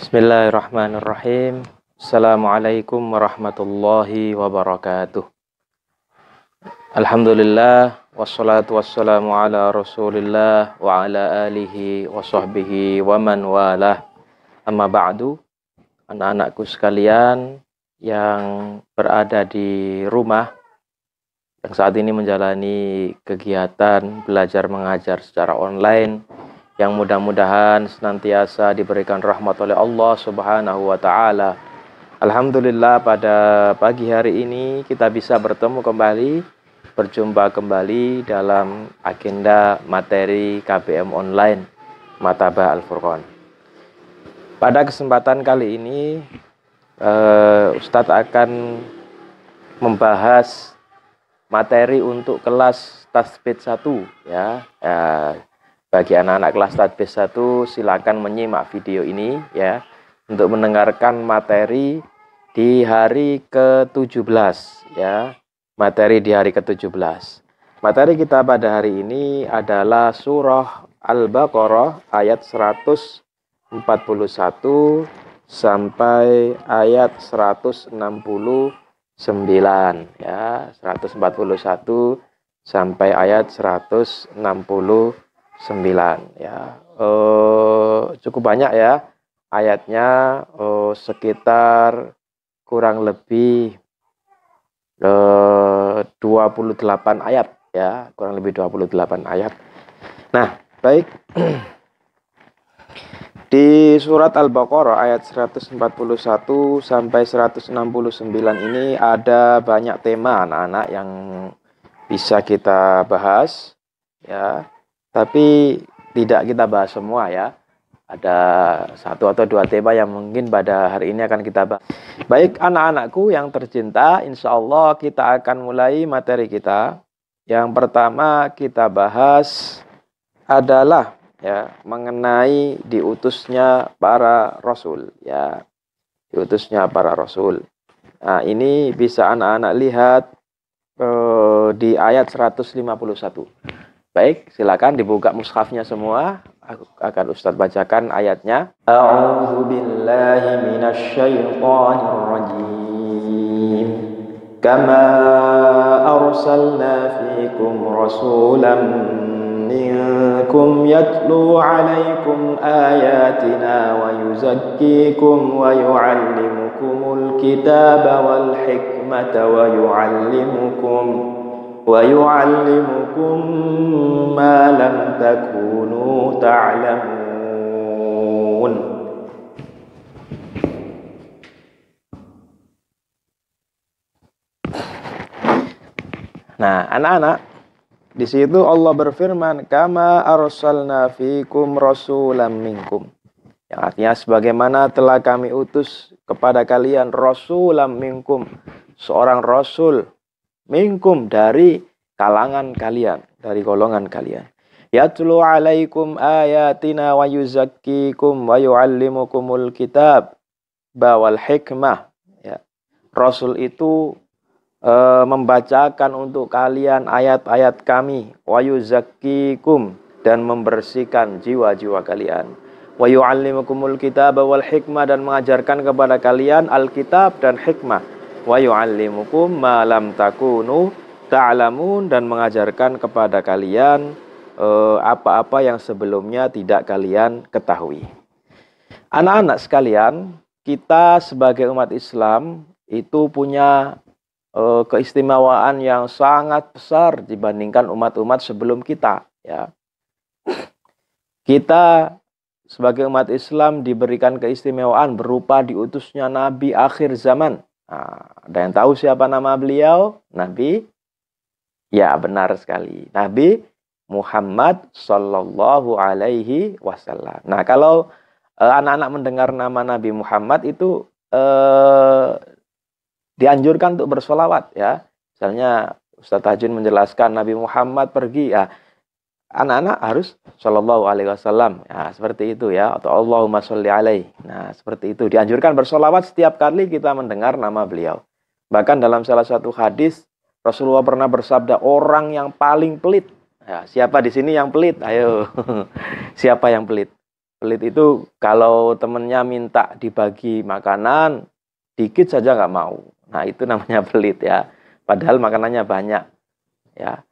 Bismillahirrahmanirrahim. Assalamualaikum warahmatullahi wabarakatuh. Alhamdulillah, wassalatu wassalamu ala rasulillah wa ala alihi wa sahbihi wa man walah. Amma ba'du, anak-anakku sekalian yang berada di rumah, yang saat ini menjalani kegiatan belajar mengajar secara online, yang mudah-mudahan senantiasa diberikan rahmat oleh Allah Subhanahu wa Ta'ala. Alhamdulillah, pada pagi hari ini kita bisa bertemu kembali, berjumpa kembali dalam agenda materi KBM online Matabah Al-Furqan. Pada kesempatan kali ini Ustadz akan membahas materi untuk kelas Tasbih 1 ya. Bagi anak-anak kelas Tasbih 1, silakan menyimak video ini ya untuk mendengarkan materi di hari ke-17 ya. Materi di hari ke-17. Materi kita pada hari ini adalah surah Al-Baqarah ayat 141 sampai ayat 169 ya, 141 sampai ayat 169 ya. Cukup banyak ya ayatnya, sekitar kurang lebih 28 ayat ya, kurang lebih 28 ayat. Nah, baik. Di surat Al-Baqarah ayat 141 sampai 169 ini ada banyak tema anak-anak yang bisa kita bahas ya. Tapi tidak kita bahas semua ya. Ada satu atau dua tema yang mungkin pada hari ini akan kita bahas. Baik anak-anakku yang tercinta, insya Allah kita akan mulai materi kita. Yang pertama kita bahas adalah ya mengenai diutusnya para rasul ya. Diutusnya para rasul. Nah, ini bisa anak-anak lihat di ayat 151. Baik, silakan dibuka mushafnya semua. Akan Ustadz bacakan ayatnya. A'udzu billahi minasy syaithanir rajim. Kama arsalna fiikum rasulan minkum yatlu 'alaikum ayatina wa yuzakkikum wa yu'allimukumul kitaba wal hikmata wa yu'allimukum ma lam takunu ta'lamun. Nah, anak-anak, di situ Allah berfirman, kama arsalna fikum rasulam minkum. Yang artinya sebagaimana telah kami utus kepada kalian rasulam minkum, seorang rasul minkum dari kalangan kalian, dari golongan kalian. Yatlu alaikum ayatina wa yuzakkikum wa yu'allimukumul kitab wal hikmah ya. Rasul itu membacakan untuk kalian ayat-ayat kami, wa yuzakkikum, dan membersihkan jiwa-jiwa kalian, wa yu'allimukumul kitab wal hikmah, dan mengajarkan kepada kalian alkitab dan hikmah, wa yu'allimukum ma lam takunu ta'lamun, dan mengajarkan kepada kalian apa-apa yang sebelumnya tidak kalian ketahui. Anak-anak sekalian, kita sebagai umat Islam itu punya keistimewaan yang sangat besar dibandingkan umat-umat sebelum kita ya. Kita sebagai umat Islam diberikan keistimewaan berupa diutusnya Nabi akhir zaman. Nah, ada yang tahu siapa nama beliau? Nabi? Ya, benar sekali. Nabi Muhammad Sallallahu Alaihi Wasallam. Nah, kalau anak-anak mendengar nama Nabi Muhammad itu dianjurkan untuk bersolawat ya. Misalnya Ustadz Tajun menjelaskan Nabi Muhammad pergi ya, anak-anak harus Sallallahu Alaihi Wasallam ya, seperti itu ya, atau Allahumma sholli alaihi. Nah, seperti itu dianjurkan bersolawat setiap kali kita mendengar nama beliau. Bahkan dalam salah satu hadis Rasulullah pernah bersabda, orang yang paling pelit ya, siapa di sini yang pelit? Ayo. Siapa yang pelit? Pelit itu kalau temennya minta dibagi makanan, dikit saja nggak mau. Nah, itu namanya pelit ya. Padahal makanannya banyak ya.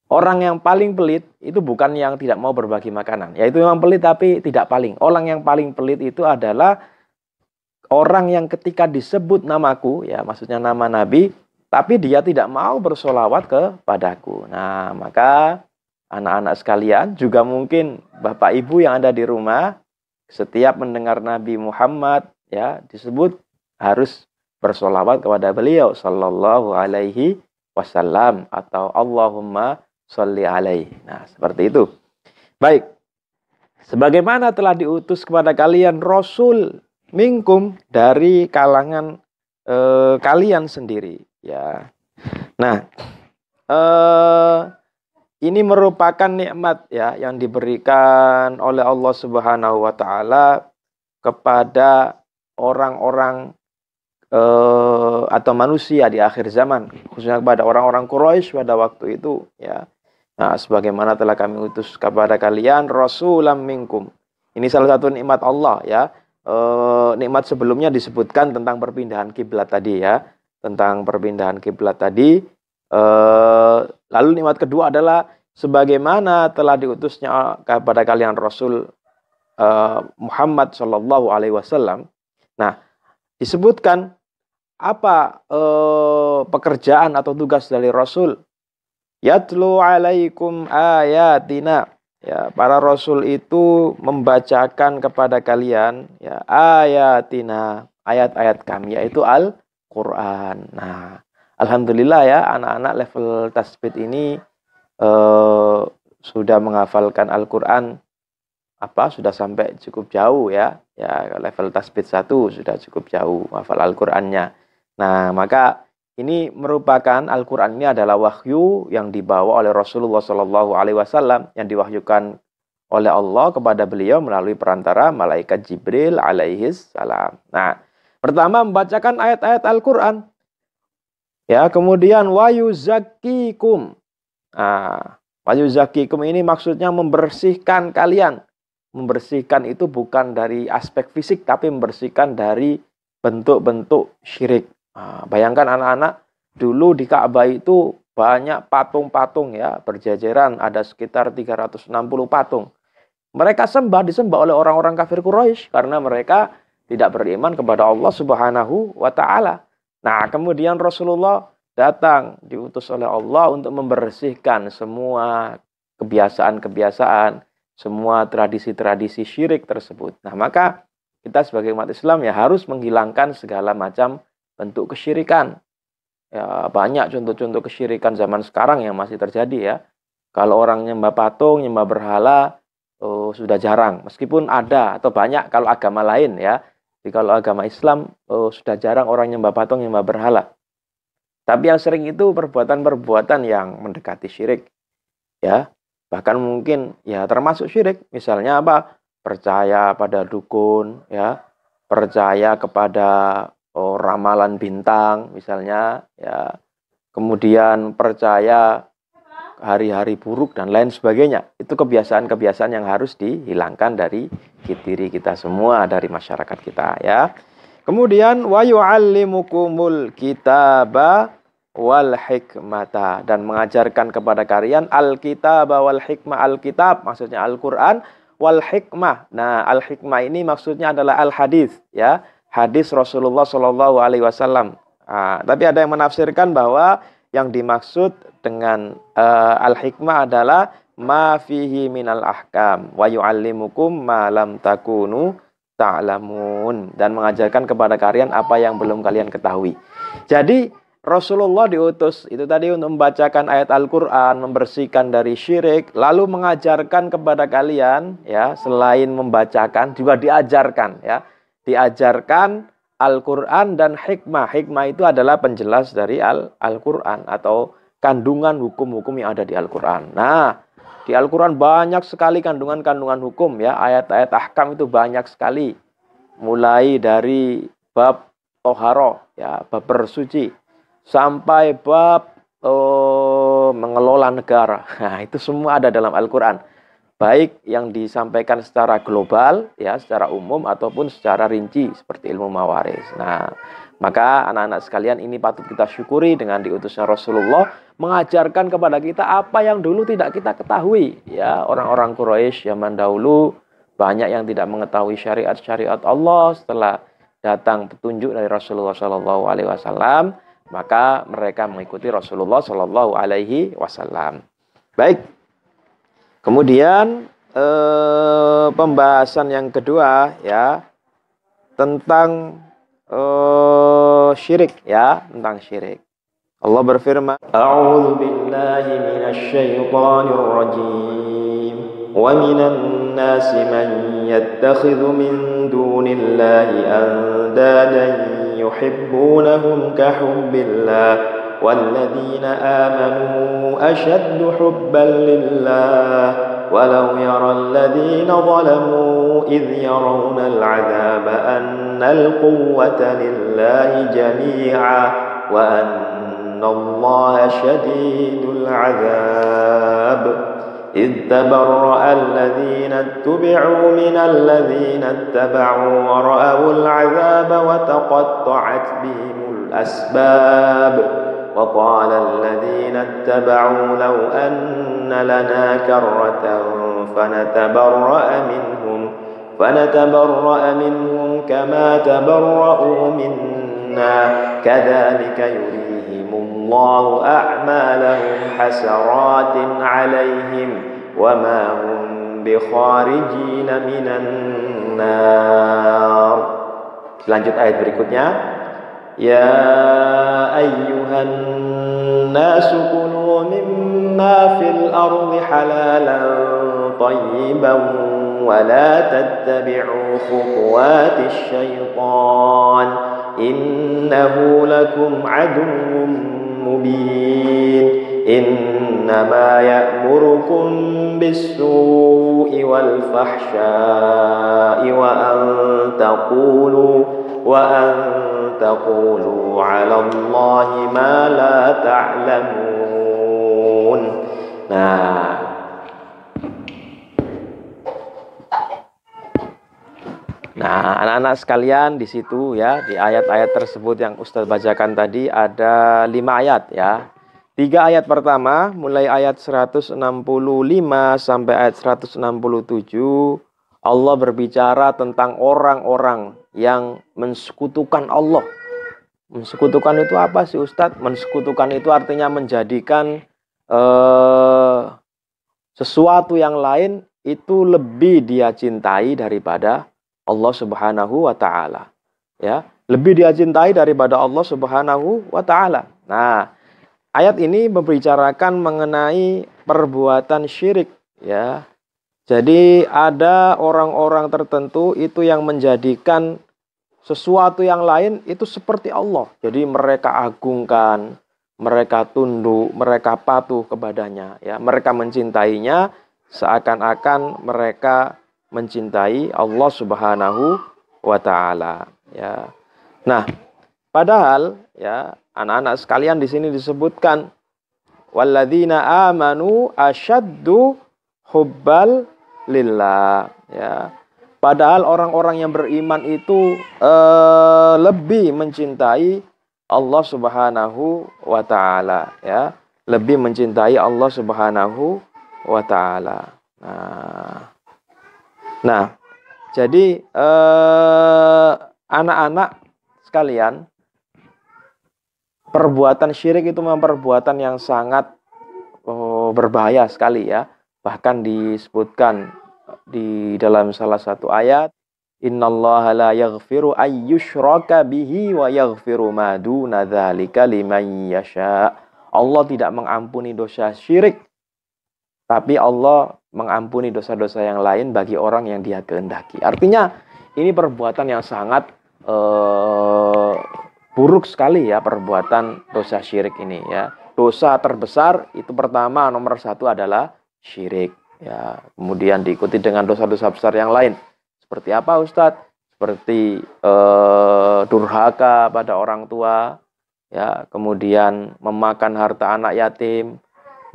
Orang yang paling pelit itu bukan yang tidak mau berbagi makanan. Ya itu memang pelit tapi tidak paling. Orang yang paling pelit itu adalah orang yang ketika disebut namaku, ya maksudnya nama Nabi, tapi dia tidak mau bersolawat kepadaku. Nah, maka anak-anak sekalian, juga mungkin Bapak Ibu yang ada di rumah, setiap mendengar Nabi Muhammad ya disebut harus bersolawat kepada beliau sallallahu alaihi wasallam atau Allahumma sholli alaihi. Nah, seperti itu. Baik. Sebagaimana telah diutus kepada kalian rasul minkum dari kalangan kalian sendiri ya. Nah, ini merupakan nikmat ya yang diberikan oleh Allah Subhanahu wa taala kepada orang-orang atau manusia di akhir zaman, khususnya kepada orang-orang Quraisy pada waktu itu ya. Nah, sebagaimana telah kami utus kepada kalian rasulam minkum. Ini salah satu nikmat Allah ya. Nikmat sebelumnya disebutkan tentang perpindahan kiblat tadi ya, tentang perpindahan kiblat tadi. Lalu nikmat kedua adalah sebagaimana telah diutusnya kepada kalian Rasul Muhammad Shallallahu Alaihi Wasallam. Nah, disebutkan apa pekerjaan atau tugas dari Rasul. Yatlu alaikum ayatina. Ya, para rasul itu membacakan kepada kalian ya ayatina, ayat-ayat kami yaitu Al-Qur'an. Nah, alhamdulillah ya anak-anak level tasbih ini sudah menghafalkan Al-Qur'an sudah sampai cukup jauh ya. Ya, level tasbih 1 sudah cukup jauh hafal Al-Qur'annya. Nah, maka ini merupakan Al-Quran ini adalah wahyu yang dibawa oleh Rasulullah Shallallahu Alaihi Wasallam yang diwahyukan oleh Allah kepada beliau melalui perantara malaikat Jibril alaihis salam. Nah, pertama membacakan ayat-ayat Al-Quran. Ya, kemudian wayuzakikum. Nah, wayuzakikum ini maksudnya membersihkan kalian. Membersihkan itu bukan dari aspek fisik tapi membersihkan dari bentuk-bentuk syirik. Nah, bayangkan anak-anak dulu di Ka'bah itu banyak patung-patung ya berjajaran, ada sekitar 360 patung. Mereka disembah oleh orang-orang kafir Quraisy karena mereka tidak beriman kepada Allah Subhanahu wa taala. Nah, kemudian Rasulullah datang diutus oleh Allah untuk membersihkan semua kebiasaan-kebiasaan, semua tradisi-tradisi syirik tersebut. Nah, maka kita sebagai umat Islam ya harus menghilangkan segala macam bentuk kesyirikan. Ya, banyak contoh-contoh kesyirikan zaman sekarang yang masih terjadi ya. Kalau orang nyembah patung, nyembah berhala, sudah jarang. Meskipun ada atau banyak kalau agama lain ya. Jadi kalau agama Islam sudah jarang orang nyembah patung, nyembah berhala. Tapi yang sering itu perbuatan-perbuatan yang mendekati syirik. Ya, bahkan mungkin ya termasuk syirik. Misalnya apa? Percaya pada dukun ya, percaya kepada ramalan bintang misalnya ya, kemudian percaya hari-hari buruk dan lain sebagainya. Itu kebiasaan-kebiasaan yang harus dihilangkan dari diri kita semua, dari masyarakat kita ya. Kemudian wa yu'allimukumul kitaba wal hikmata, dan mengajarkan kepada kalian al-kitaba wal hikmah. Al-kitab maksudnya Al-Qur'an, wal hikmah. Nah, al-hikmah ini maksudnya adalah al-hadis ya. Hadis Rasulullah Shallallahu Alaihi Wasallam. Tapi ada yang menafsirkan bahwa yang dimaksud dengan al-hikmah adalah ma fihi minal ahkam wa yu'allimukum ma lam takunu ta'lamun, dan mengajarkan kepada kalian apa yang belum kalian ketahui. Jadi Rasulullah diutus itu tadi untuk membacakan ayat Al-Qur'an, membersihkan dari syirik, lalu mengajarkan kepada kalian ya, selain membacakan juga diajarkan ya. Diajarkan Al-Quran dan hikmah. Hikmah itu adalah penjelas dari Al-Quran atau kandungan hukum-hukum yang ada di Al-Quran. Nah, di Al-Quran banyak sekali kandungan-kandungan hukum ya. Ayat-ayat ahkam itu banyak sekali. Mulai dari bab toharo ya, bab bersuci, sampai bab mengelola negara. Nah, itu semua ada dalam Al-Quran. baik yang disampaikan secara global, ya, secara umum ataupun secara rinci seperti ilmu mawaris. Nah, maka anak-anak sekalian, ini patut kita syukuri dengan diutusnya Rasulullah mengajarkan kepada kita apa yang dulu tidak kita ketahui. Ya, orang-orang Quraisy zaman dahulu banyak yang tidak mengetahui syariat-syariat Allah. Setelah datang petunjuk dari Rasulullah Shallallahu Alaihi Wasallam, maka mereka mengikuti Rasulullah Shallallahu Alaihi Wasallam. Baik. Kemudian pembahasan yang kedua, ya, tentang syirik, ya, tentang syirik. Allah berfirman, A'udzu billahi minasy syaithanir rajim. Wa minan nasi man yattakhidhu min dunillahi andadan yuhibbunahum ka hubbillah. والذين آمنوا أشد حبا لله ولو يرى الذين ظلموا إذ يرون العذاب أن القوة لله جميعا وأن الله شديد العذاب إذ تبرأ الذين اتبعوا من الذين اتبعوا ورأوا العذاب وتقطعت بهم الأسباب وقال الذين اتبعوا لو أن لنا كرة فنتبرأ منهم كما تبرأوا منا كذلك يريهم الله أعمالهم حسرات عليهم وما هم بخارجين من النار. Lanjut ayat berikutnya. Ya ayyuhan nasu kulu mimma fil ardi halalan tayyiban wa la tattabi'u khutuwatis syaitan innahu lakum aduwwun mubin. Innama ya'murukum bis-su'i wal fahsya'i wa an taqulu 'ala Allahi ma la ta'lamun. Nah, anak-anak sekalian, di situ, ya, di ayat-ayat tersebut yang Ustadz bacakan tadi ada 5 ayat, ya. 3 ayat pertama mulai ayat 165 sampai ayat 167 Allah berbicara tentang orang-orang yang mensekutukan Allah. Mensekutukan itu apa sih, Ustadz? Mensekutukan itu artinya menjadikan sesuatu yang lain itu lebih dia cintai daripada Allah Subhanahu wa Ta'ala. Ya, lebih dia cintai daripada Allah Subhanahu wa Ta'ala. Nah, ayat ini membicarakan mengenai perbuatan syirik, ya. Jadi ada orang-orang tertentu itu yang menjadikan sesuatu yang lain itu seperti Allah. Jadi mereka agungkan, mereka tunduk, mereka patuh kepadanya, ya. Mereka mencintainya seakan-akan mereka mencintai Allah Subhanahu wa Ta'ala, ya. Nah, padahal, ya, anak-anak sekalian, di sini disebutkan walladzina amanu asyaddu hubbal lillah, ya. Padahal orang-orang yang beriman itu lebih mencintai Allah Subhanahu wa Ta'ala, ya. Lebih mencintai Allah Subhanahu wa Ta'ala. Nah, jadi anak-anak sekalian, perbuatan syirik itu memang perbuatan yang sangat berbahaya sekali, ya. Bahkan disebutkan di dalam salah satu ayat, innallaha la yaghfiru ayyushraka bihi wa yaghfiru ma duna dzalika liman yasha. Allah tidak mengampuni dosa syirik, tapi Allah mengampuni dosa-dosa yang lain bagi orang yang Dia kehendaki. Artinya ini perbuatan yang sangat buruk sekali, ya, perbuatan dosa syirik ini, ya. Dosa terbesar itu pertama, nomor 1 adalah syirik, ya. Kemudian diikuti dengan dosa-dosa besar yang lain. Seperti apa, Ustadz? Seperti durhaka pada orang tua, ya. Kemudian memakan harta anak yatim,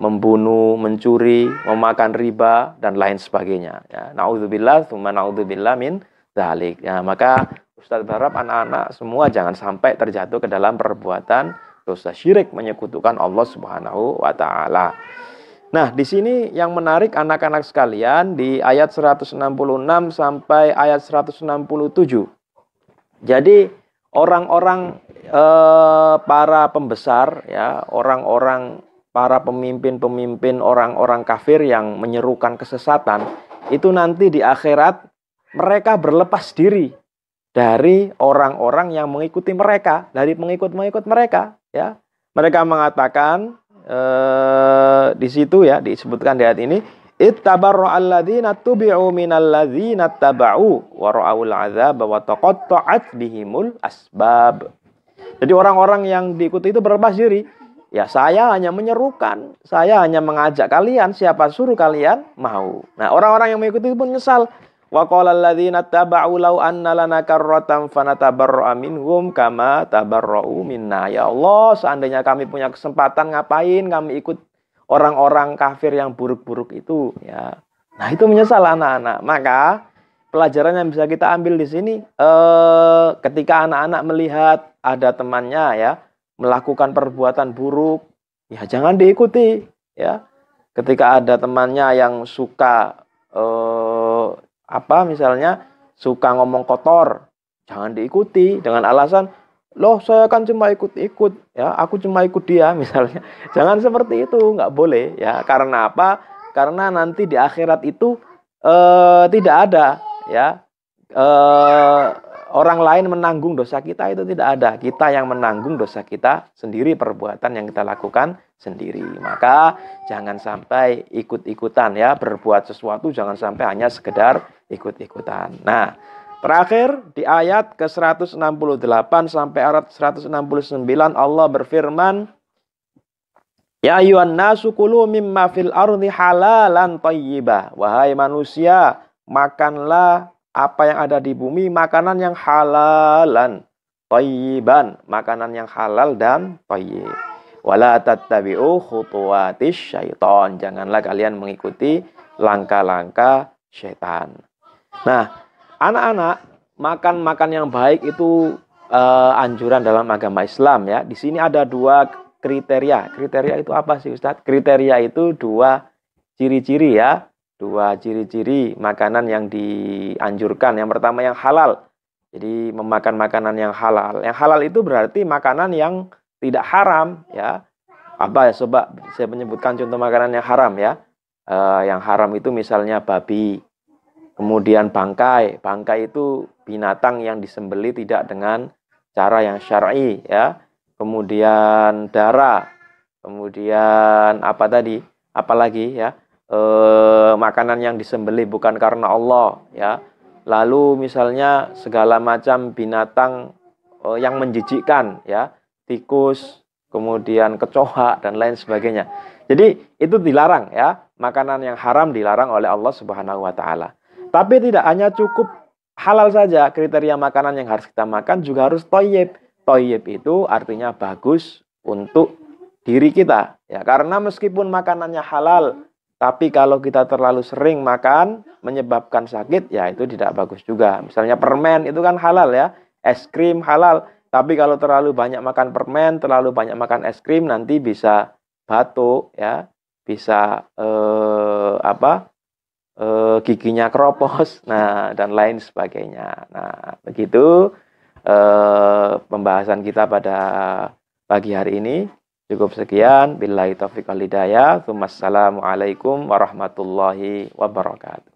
membunuh, mencuri, memakan riba, dan lain sebagainya. Ya, naudzubillah, tsumma naudzubillah min dzalik. Ya, maka Ustadz berharap anak-anak semua jangan sampai terjatuh ke dalam perbuatan dosa syirik, menyekutukan Allah Subhanahu wa taala. Nah, di sini yang menarik anak-anak sekalian di ayat 166 sampai ayat 167. Jadi orang-orang para pembesar ya, orang-orang para pemimpin-pemimpin orang-orang kafir yang menyerukan kesesatan itu nanti di akhirat mereka berlepas diri dari orang-orang yang mengikuti mereka, dari pengikut-pengikut mereka ya. Mereka mengatakan di situ ya disebutkan di ayat ini, ittabarra alladzina tubi'u minal ladzina taba'u wa ra'awul 'adzab wa taqatta'at bihimul asbab. Jadi orang-orang yang diikuti itu berlepas diri. Ya, saya hanya menyerukan, saya hanya mengajak kalian, siapa suruh kalian mau. Nah, orang-orang yang mengikuti pun nyesal. Wa qala alladzina taba'u law anna lana karratan fanatabarra'a minhum kama tabarra'u minna. Ya Allah, seandainya kami punya kesempatan, ngapain kami ikut orang-orang kafir yang buruk-buruk itu ya. Nah, itu menyesal anak-anak. Maka pelajaran yang bisa kita ambil di sini ketika anak-anak melihat ada temannya ya melakukan perbuatan buruk, ya jangan diikuti ya. Ketika ada temannya yang suka misalnya suka ngomong kotor, jangan diikuti dengan alasan, loh saya kan cuma ikut-ikut ya, aku cuma ikut dia misalnya. Jangan seperti itu, nggak boleh ya. Karena apa? Karena nanti di akhirat itu tidak ada ya orang lain menanggung dosa kita, itu tidak ada. Kita yang menanggung dosa kita sendiri, perbuatan yang kita lakukan sendiri. Maka jangan sampai ikut-ikutan ya, berbuat sesuatu jangan sampai hanya sekedar ikut-ikutan. Nah, terakhir di ayat ke-168 sampai ayat 169 Allah berfirman, ya ayyuhan nasu kulu mimma fil ardi halalan thayyibah. Wahai manusia, makanlah apa yang ada di bumi, makanan yang halalan thayyiban, makanan yang halal dan thayyib. Wala tattabi'u khutuwatis syaitan, janganlah kalian mengikuti langkah-langkah syaitan. Nah, anak-anak, makan yang baik itu anjuran dalam agama Islam ya. Di sini ada dua kriteria. Kriteria itu apa sih Ustadz? Kriteria itu dua ciri-ciri ya. Dua ciri-ciri makanan yang dianjurkan. Yang pertama yang halal. Jadi memakan makanan yang halal. Yang halal itu berarti makanan yang tidak haram ya. Apa ya, coba saya menyebutkan contoh makanan yang haram ya. Yang haram itu misalnya babi. Kemudian bangkai. Bangkai itu binatang yang disembelih tidak dengan cara yang syar'i ya. Kemudian darah. Kemudian apa tadi? Apalagi ya? Makanan yang disembelih bukan karena Allah ya. Lalu misalnya segala macam binatang yang menjijikkan ya, tikus, kemudian kecoa dan lain sebagainya. Jadi itu dilarang ya, makanan yang haram dilarang oleh Allah Subhanahu wa taala. Tapi tidak hanya cukup halal saja, kriteria makanan yang harus kita makan juga harus thayyib. Thayyib itu artinya bagus untuk diri kita ya, karena meskipun makanannya halal, tapi kalau kita terlalu sering makan menyebabkan sakit, ya itu tidak bagus juga. Misalnya permen itu kan halal ya, es krim halal. Tapi kalau terlalu banyak makan permen, terlalu banyak makan es krim, nanti bisa batuk ya, bisa giginya keropos, nah dan lain sebagainya. Nah begitu pembahasan kita pada pagi hari ini. Cukup sekian. Billahi taufiq wal hidayah. Wassalamualaikum warahmatullahi wabarakatuh.